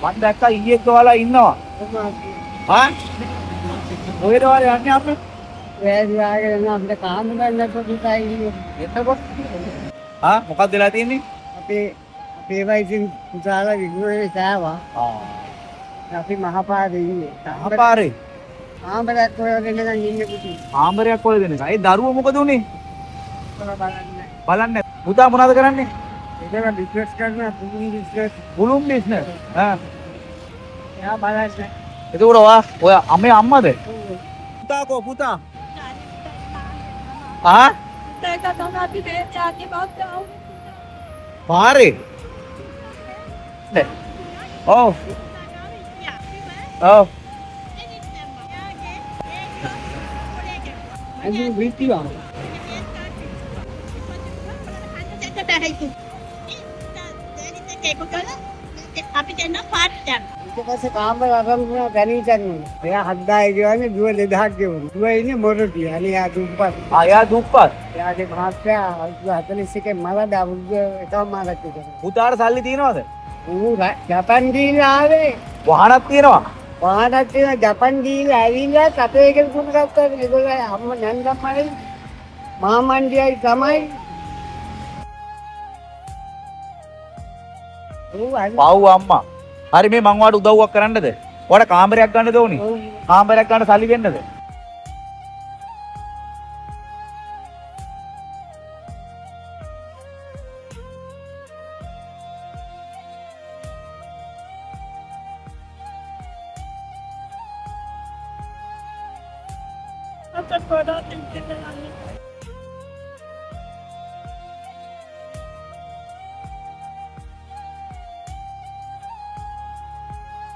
මම දැක්කා ඊයේ ඔයාලා ඉන්නවා. හා? කොහෙද ඔයාලා යන්නේ අපේ? වැෑදිවාගෙන අපිට කාම ගන්න පුතායි එතකොට ආ මොකක්ද වෙලා තියෙන්නේ? අපේ වයිසින් පුතාලා විග්‍රහේ සෑවා. අපි මහපාරේ ඉන්නේ. මහපාරේ. ආඹරක් හොයගෙන ඉන්නේ පුතේ. ආම්බරයක් කොහෙද දෙන්නේ? ඒ දරුවෝ මොකද උනේ? බලන්න. බලන්නේ. පුතා මොනවද කරන්නේ? ඒක බිස්නස් කරන පුදුම බිස්නස්. බුලුම් බිස්නස්. ආ. එයා බලන්න. එතකොට ඔයා අම්මේ අම්මද? පුතා කෝ පුතා? ආ? පාරේ? ඔව්. ඔව්. අද විතිවා. අපි දෙන්න පාට්ටක්. ඊට පස්සේ කාමර අරමුණ පැණිචන්නේ. එයා 7000 ගෙවන්නේ දුව 2000ක් ගෙවුණා. දුව ඉන්නේ මොරටුවේ. අනේ යා දුප්පත්. ආයා දුප්පත්. එයාගේ මහත්තයා 41 මල දවුද එකම මාලක් විතර. පුතාට සල්ලි තියනවද? ඌ ජපන් දීලා ආවේ. වාහනක් තියනවා. වාහනක් තියෙන ජපන් දීලා ඇවිල්ලා කටේ එකේ කුණ ගත්තා. ඒගොල්ලෝ අම්ම නැන්දම්මයි මාමණ්ඩියයි තමයි. පව් අම්මා. හරි මේ මං වාට උදව්වක් කරන්නද? ඔයාලට කාමරයක් ගන්නද ඕනි? කාමරයක් ගන්න සල්ලි දෙන්නද?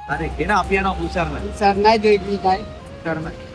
හරි එන අපි යනවා මුල්සරණ. සර්ණයි දෙවියන්යි. සරණ.